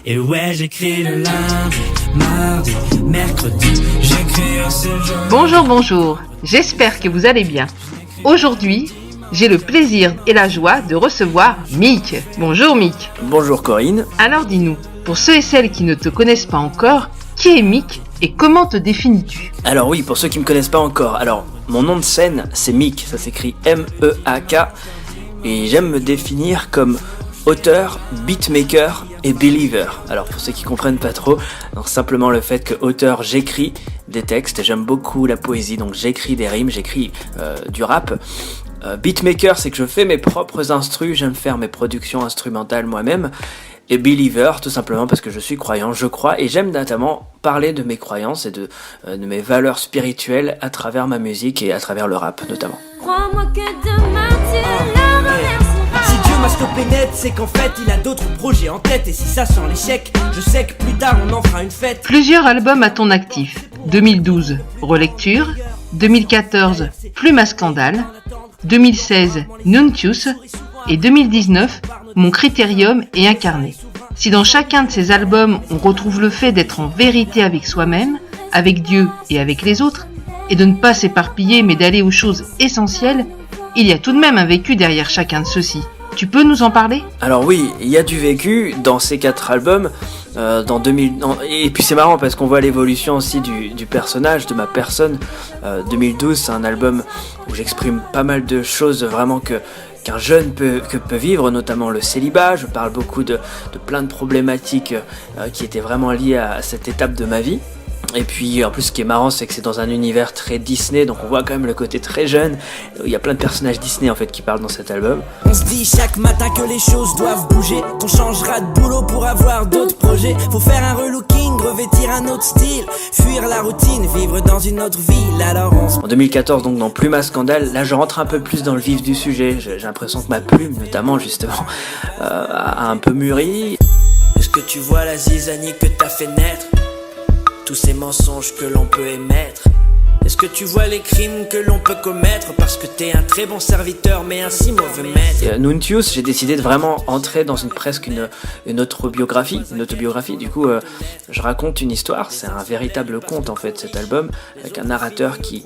Et ouais, j'écris le lundi, mardi, mercredi, j'écris aussi le jeudi. Bonjour, j'espère que vous allez bien. Aujourd'hui, j'ai le plaisir et la joie de recevoir Mick. Bonjour Mick. Bonjour Corinne. Alors dis-nous, pour ceux et celles qui ne te connaissent pas encore, qui est Mick et comment te définis-tu ? Alors oui, pour ceux qui me connaissent pas encore, alors mon nom de scène c'est Mick, ça s'écrit M-E-A-K, et j'aime me définir comme auteur, beatmaker et believer. Alors pour ceux qui comprennent pas trop, donc simplement le fait que auteur, j'écris des textes, j'aime beaucoup la poésie, donc j'écris des rimes, j'écris du rap. Beatmaker, c'est que je fais mes propres instrus, j'aime faire mes productions instrumentales moi-même. Et believer, tout simplement parce que je suis croyant, je crois, et j'aime notamment parler de mes croyances et de mes valeurs spirituelles à travers ma musique et à travers le rap notamment. Crois-moi que demain tu le remercieras. Si Dieu m'a stoppé net, c'est qu'en fait il a d'autres projets en tête. Et si ça sent l'échec, je sais que plus tard on en fera une fête. Plusieurs albums à ton actif. 2012, Relecture. 2014, Plume à Scandale. 2016, Nuntius. Et 2019, Mon Critérium est incarné. Si dans chacun de ces albums, on retrouve le fait d'être en vérité avec soi-même, avec Dieu et avec les autres, et de ne pas s'éparpiller mais d'aller aux choses essentielles, il y a tout de même un vécu derrière chacun de ceux-ci. Tu peux nous en parler ? Alors oui, il y a du vécu dans ces 4 albums, et puis c'est marrant parce qu'on voit l'évolution aussi du personnage, de ma personne. 2012, c'est un album où j'exprime pas mal de choses vraiment qu'un jeune peut vivre, notamment le célibat. Je parle beaucoup de plein de problématiques qui étaient vraiment liées à cette étape de ma vie. Et puis en plus ce qui est marrant c'est que c'est dans un univers très Disney, donc on voit quand même le côté très jeune. Il y a plein de personnages Disney en fait qui parlent dans cet album. On se dit chaque matin que les choses doivent bouger, qu'on changera de boulot pour avoir d'autres projets. Faut faire un relooking, revêtir un autre style, fuir la routine, vivre dans une autre ville. Alors En 2014 donc dans Plume à Scandale, là je rentre un peu plus dans le vif du sujet. J'ai l'impression que ma plume notamment justement a un peu mûri. Est-ce que tu vois la zizanie que t'as fait naître? Tous ces mensonges que l'on peut émettre. Est-ce que tu vois les crimes que l'on peut commettre? Parce que t'es un très bon serviteur mais un si mauvais maître. Nuntius, j'ai décidé de vraiment entrer dans une autobiographie. Du coup, je raconte une histoire. C'est un véritable conte en fait cet album, avec un narrateur qui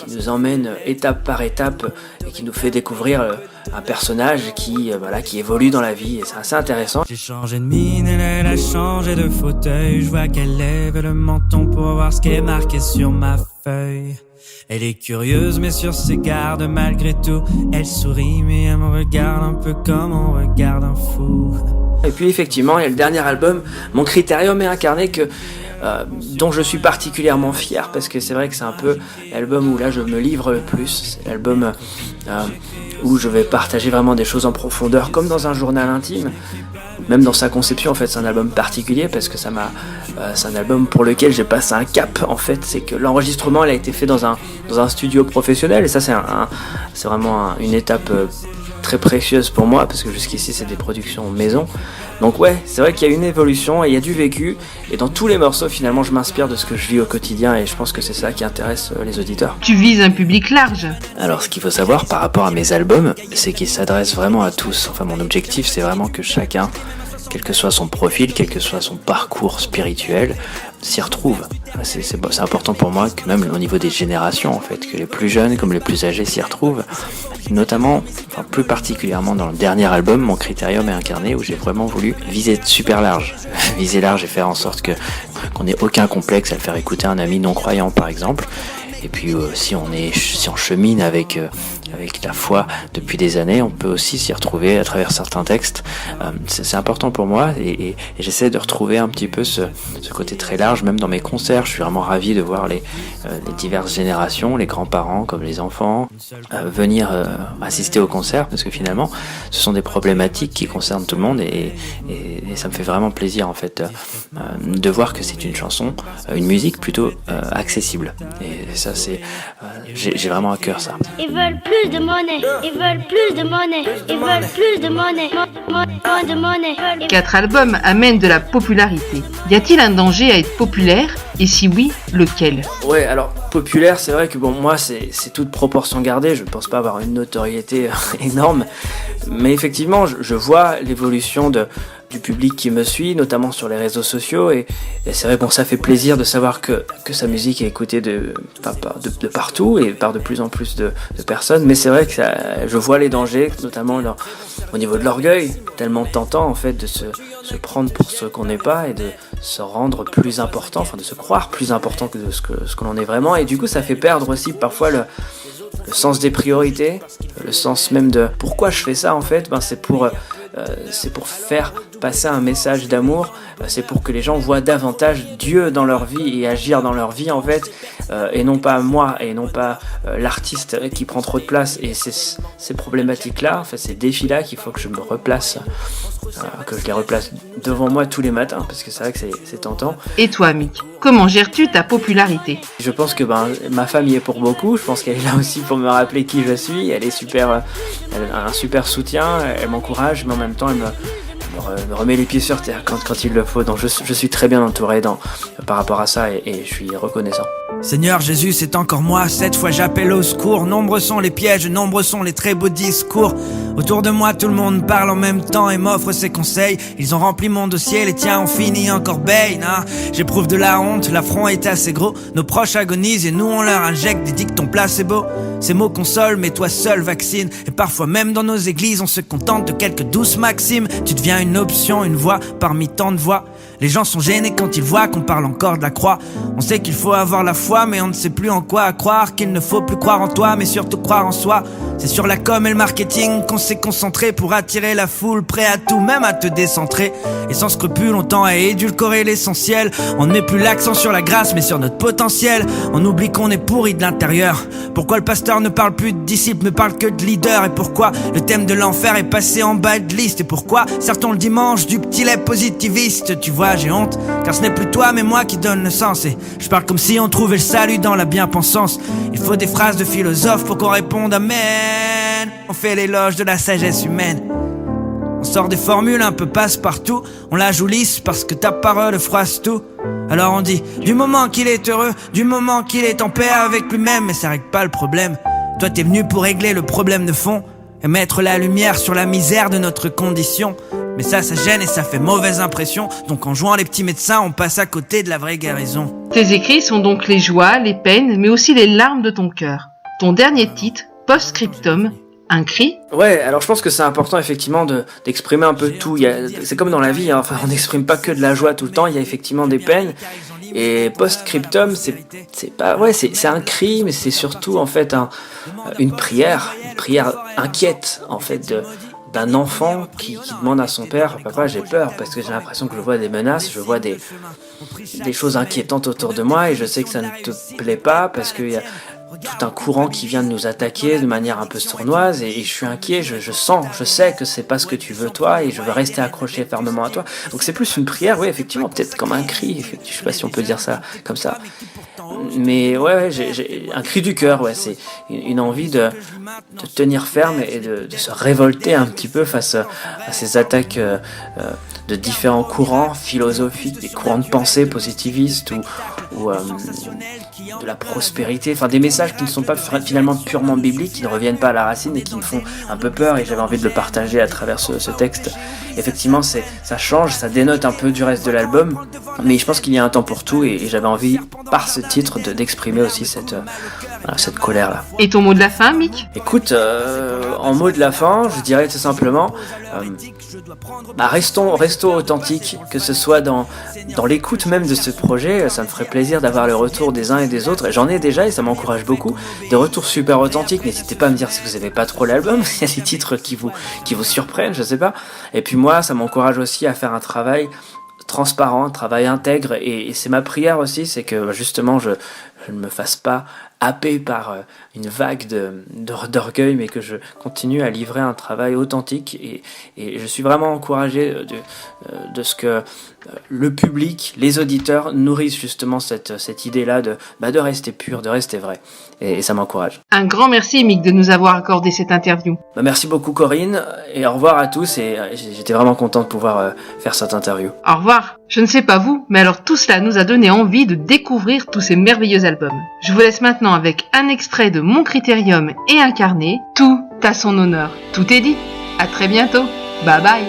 nous emmène étape par étape et qui nous fait découvrir un personnage qui évolue dans la vie, et c'est assez intéressant. J'ai changé de mine, elle a changé de fauteuil. Je vois qu'elle lève le menton pour voir ce qui est marqué sur ma feuille. Elle est curieuse mais sur ses gardes malgré tout. Elle sourit mais elle me regarde un peu comme on regarde un fou. Et puis effectivement, il y a le dernier album, Mon Critérium est incarné, dont je suis particulièrement fier, parce que c'est vrai que c'est un peu l'album où là je me livre le plus. C'est l'album où je vais partager vraiment des choses en profondeur, comme dans un journal intime. Même dans sa conception, en fait, c'est un album particulier parce que c'est un album pour lequel j'ai passé un cap. En fait, c'est que l'enregistrement, il a été fait dans un studio professionnel, et ça, c'est vraiment une étape très précieuse pour moi, parce que jusqu'ici, c'est des productions maison. Donc ouais, c'est vrai qu'il y a une évolution et il y a du vécu, et dans tous les morceaux, finalement, je m'inspire de ce que je vis au quotidien, et je pense que c'est ça qui intéresse les auditeurs. Tu vises un public large. Alors, ce qu'il faut savoir par rapport à mes albums, c'est qu'ils s'adressent vraiment à tous. Enfin, mon objectif, c'est vraiment que chacun, quel que soit son profil, quel que soit son parcours spirituel, s'y retrouve. C'est important pour moi que même au niveau des générations, en fait, que les plus jeunes comme les plus âgés s'y retrouvent. Notamment, plus particulièrement dans le dernier album, Mon Critérium est incarné, où j'ai vraiment voulu viser super large. Viser large et faire en sorte qu'on n'ait aucun complexe à le faire écouter à un ami non croyant, par exemple. Et puis si on chemine avec la foi depuis des années, on peut aussi s'y retrouver à travers certains textes. C'est important pour moi, et j'essaie de retrouver un petit peu ce côté très large, même dans mes concerts. Je suis vraiment ravi de voir les diverses générations, les grands-parents comme les enfants, venir assister au concert, parce que finalement ce sont des problématiques qui concernent tout le monde, et ça me fait vraiment plaisir en fait de voir que c'est une chanson, une musique plutôt accessible, et ça j'ai vraiment à cœur ça. Ils veulent plus de monnaie, ils veulent plus de monnaie, ils veulent plus de monnaie, moins de monnaie. 4 albums amènent de la popularité. Y a-t-il un danger à être populaire ? Et si oui, lequel ? Ouais, alors populaire, c'est vrai que moi c'est toute proportion gardée, je ne pense pas avoir une notoriété énorme, mais effectivement je vois l'évolution du public qui me suit, notamment sur les réseaux sociaux, et c'est vrai, bon, ça fait plaisir de savoir que sa musique est écoutée de partout et par de plus en plus de personnes, mais c'est vrai que je vois les dangers, notamment au niveau de l'orgueil, tellement tentant en fait de se prendre pour ce qu'on n'est pas et de se rendre plus important, enfin de se croire plus important que ce que l'on est vraiment, et du coup ça fait perdre aussi parfois le sens des priorités, le sens même de pourquoi je fais ça en fait, c'est pour faire passer un message d'amour, c'est pour que les gens voient davantage Dieu dans leur vie et agir dans leur vie en fait, et non pas moi, et non pas l'artiste qui prend trop de place, et c'est ces problématiques-là, en fait, ces défis-là qu'il faut que je me replace, que je les replace devant moi tous les matins, parce que c'est vrai que c'est tentant. Et toi, Mick, comment gères-tu ta popularité ? Je pense que ma femme y est pour beaucoup, je pense qu'elle est là aussi pour me rappeler qui je suis, elle est super, elle a un super soutien, elle m'encourage, mais en même temps elle me remet les pieds sur terre quand il le faut, donc je suis très bien entouré par rapport à ça, et je suis reconnaissant. Seigneur Jésus, c'est encore moi, cette fois j'appelle au secours. Nombreux sont les pièges, nombreux sont les très beaux discours. Autour de moi tout le monde parle en même temps et m'offre ses conseils. Ils ont rempli mon dossier, les tiens ont fini en corbeille. J'éprouve de la honte, l'affront est assez gros. Nos proches agonisent et nous on leur injecte des dictons placebo. Ces mots consolent mais toi seul vaccine. Et parfois même dans nos églises on se contente de quelques douces maximes. Tu deviens une option, une voix parmi tant de voix. Les gens sont gênés quand ils voient qu'on parle encore de la croix. On sait qu'il faut avoir la foi, mais on ne sait plus en quoi croire. Qu'il ne faut plus croire en toi, mais surtout croire en soi. C'est sur la com et le marketing qu'on s'est concentré pour attirer la foule, prêt à tout, même à te décentrer. Et sans scrupule, on tend à édulcorer l'essentiel. On ne met plus l'accent sur la grâce, mais sur notre potentiel. On oublie qu'on est pourri de l'intérieur. Pourquoi le pasteur ne parle plus de disciples, ne parle que de leaders? Et pourquoi le thème de l'enfer est passé en bas de liste? Et pourquoi certains le dimanche du petit lait positiviste? Tu vois, j'ai honte, car ce n'est plus toi mais moi qui donne le sens. Et je parle comme si on trouvait le salut dans la bien-pensance. Il faut des phrases de philosophes pour qu'on réponde amen. On fait l'éloge de la sagesse humaine. On sort des formules un peu passe-partout. On la joue lisse parce que ta parole froisse tout. Alors on dit, du moment qu'il est heureux, du moment qu'il est en paix avec lui-même. Mais ça règle pas le problème. Toi t'es venu pour régler le problème de fond et mettre la lumière sur la misère de notre condition. Mais ça gêne et ça fait mauvaise impression. Donc en jouant les petits médecins, on passe à côté de la vraie guérison. Tes écrits sont donc les joies, les peines, mais aussi les larmes de ton cœur. Ton dernier titre, Post-Scriptum, un cri. Ouais, alors je pense que c'est important effectivement d'exprimer un peu tout. C'est comme dans la vie, enfin on n'exprime pas que de la joie tout le temps, il y a effectivement des peines. Et Post-Scriptum, c'est un cri, mais c'est surtout en fait une prière inquiète en fait d'un enfant qui demande à son père, papa j'ai peur parce que j'ai l'impression que je vois des menaces, je vois des choses inquiétantes autour de moi et je sais que ça ne te plaît pas parce qu'il y a tout un courant qui vient de nous attaquer de manière un peu sournoise et je suis inquiet, je sais que c'est pas ce que tu veux toi et je veux rester accroché fermement à toi. Donc c'est plus une prière, oui effectivement, peut-être comme un cri, je sais pas si on peut dire ça comme ça. Mais ouais, j'ai un cri du cœur, ouais, c'est une envie de tenir ferme et de se révolter un petit peu face à ces attaques de différents courants philosophiques, des courants de pensée positivistes ou de la prospérité, enfin des messages qui ne sont pas finalement purement bibliques, qui ne reviennent pas à la racine et qui me font un peu peur et j'avais envie de le partager à travers ce texte. Effectivement, ça change, ça dénote un peu du reste de l'album, mais je pense qu'il y a un temps pour tout et j'avais envie, par ce titre, d'exprimer aussi cette colère-là. Et ton mot de la fin, Mick ? Écoute, en mot de la fin, je dirais tout simplement, restons authentiques, que ce soit dans l'écoute même de ce projet. Ça me ferait plaisir d'avoir le retour des uns et des autres. J'en ai déjà et ça m'encourage beaucoup. Des retours super authentiques. N'hésitez pas à me dire si vous n'aimez pas trop l'album, s'il y a des titres qui vous surprennent, je sais pas. Et puis moi, ça m'encourage aussi à faire un travail transparent, un travail intègre. Et c'est ma prière aussi, c'est que justement je ne me fasse pas happé par une vague d'orgueil, mais que je continue à livrer un travail authentique et je suis vraiment encouragé de ce que le public, les auditeurs nourrissent justement cette idée-là de rester pur, de rester vrai. Et ça m'encourage. Un grand merci, Mick, de nous avoir accordé cette interview. Merci beaucoup, Corinne, et au revoir à tous. Et j'étais vraiment content de pouvoir faire cette interview. Au revoir. Je ne sais pas vous, mais alors tout cela nous a donné envie de découvrir tous ces merveilleux albums. Je vous laisse maintenant avec un extrait de Mon Critérium et Incarné. Tout à son honneur. Tout est dit. À très bientôt. Bye bye.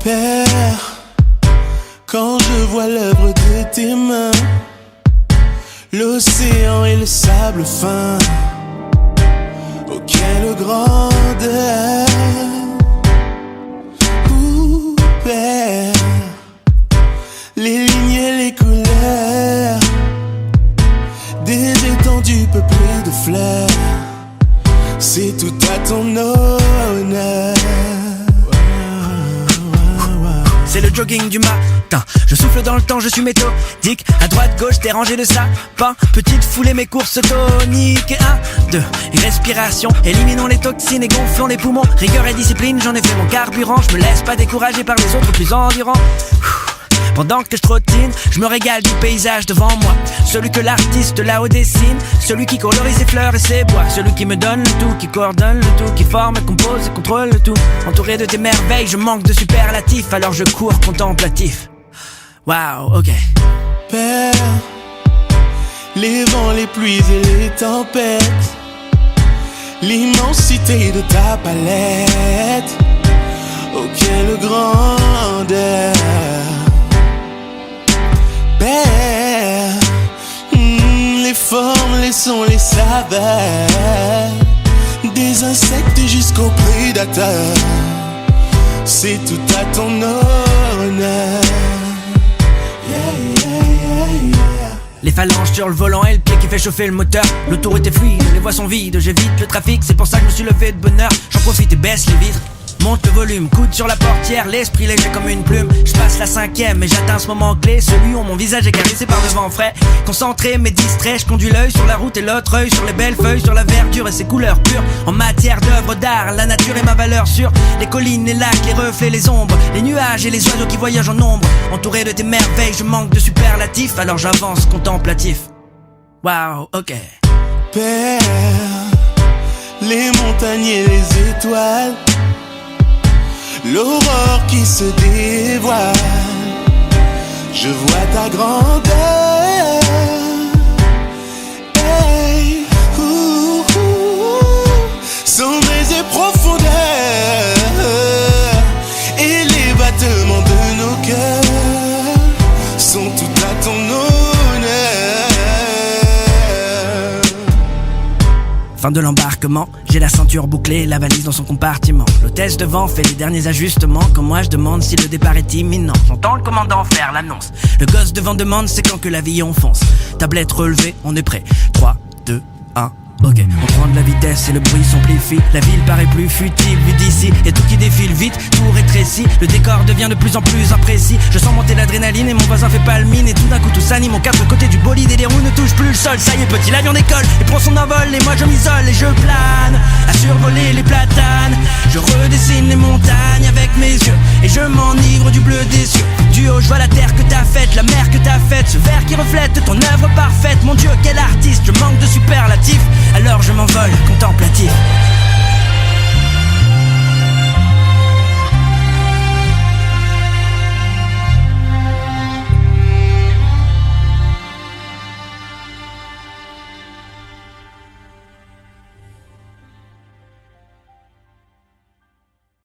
Père, quand je vois l'œuvre de tes mains, l'océan et le sable fin, oh quelle grandeur. Ouh, Père, les lignes et les couleurs des étendues peuplées de fleurs, c'est tout à ton honneur. C'est le jogging du matin, je souffle dans le temps, je suis méthodique. À droite, gauche, t'es rangé de sapin. Petite foulée, mes courses toniques. 1, 2, respiration. Éliminons les toxines et gonflons les poumons. Rigueur et discipline, j'en ai fait mon carburant. Je me laisse pas décourager par les autres plus endurants. Pendant que je trottine, je me régale du paysage devant moi. Celui que l'artiste là-haut dessine, celui qui colorie ses fleurs et ses bois, celui qui me donne le tout, qui coordonne le tout, qui forme, compose et contrôle le tout. Entouré de tes merveilles, je manque de superlatifs, alors je cours contemplatif. Waouh, ok. Père, les vents, les pluies et les tempêtes, l'immensité de ta palette, oh quelle grandeur. Père, les formes, les sons, les saveurs, des insectes jusqu'aux prédateurs, c'est tout à ton honneur. Yeah, yeah, yeah, yeah. Les phalanges sur le volant et le pied qui fait chauffer le moteur. L'autoroute est fluide, les voies sont vides, j'évite le trafic, c'est pour ça que je me suis levé de bonne heure. J'en profite et baisse les vitres. Monte le volume, coude sur la portière, l'esprit léger comme une plume. Je passe la 5e et j'atteins ce moment clé, celui où mon visage est caressé par le vent frais. Concentré mais distrait, je conduis l'œil sur la route et l'autre œil sur les belles feuilles, sur la verdure et ses couleurs pures. En matière d'œuvre d'art, la nature est ma valeur sûre. Les collines, les lacs, les reflets, les ombres, les nuages et les oiseaux qui voyagent en nombre. Entouré de tes merveilles, je manque de superlatifs, alors j'avance contemplatif. Waouh, ok. Père, les montagnes et les étoiles, l'aurore qui se dévoile, je vois ta grandeur. Hey, sommets et profondeurs, et les battements de nos cœurs sont tout à ton honneur. Fin de l'embarquement, j'ai la ceinture bouclée, la valise dans son compartiment. L'hôtesse devant fait les derniers ajustements, quand moi je demande si le départ est imminent. J'entends le commandant faire l'annonce, le gosse devant demande c'est quand que l'avion fonce. Tablette relevée, on est prêt, 3, 2, 1... Ok, on prend de la vitesse et le bruit s'amplifie. La ville paraît plus futile vue d'ici. Et tout qui défile vite, tout rétrécit. Le décor devient de plus en plus imprécis. Je sens monter l'adrénaline et mon voisin fait pas le mine. Et tout d'un coup tout s'anime aux 4 côtés du bolide. Et les roues ne touchent plus le sol. Ça y est petit, l'avion décolle et prend son envol. Et moi je m'isole et je plane à survoler les platanes. Je redessine les montagnes avec mes yeux et je m'enivre du bleu des cieux. Du haut je vois la terre que t'as faite, la mer que t'as faite, ce verre qui reflète ton œuvre parfaite. Mon Dieu quel artiste, je manque de superlatifs, alors je m'envole contemplatif.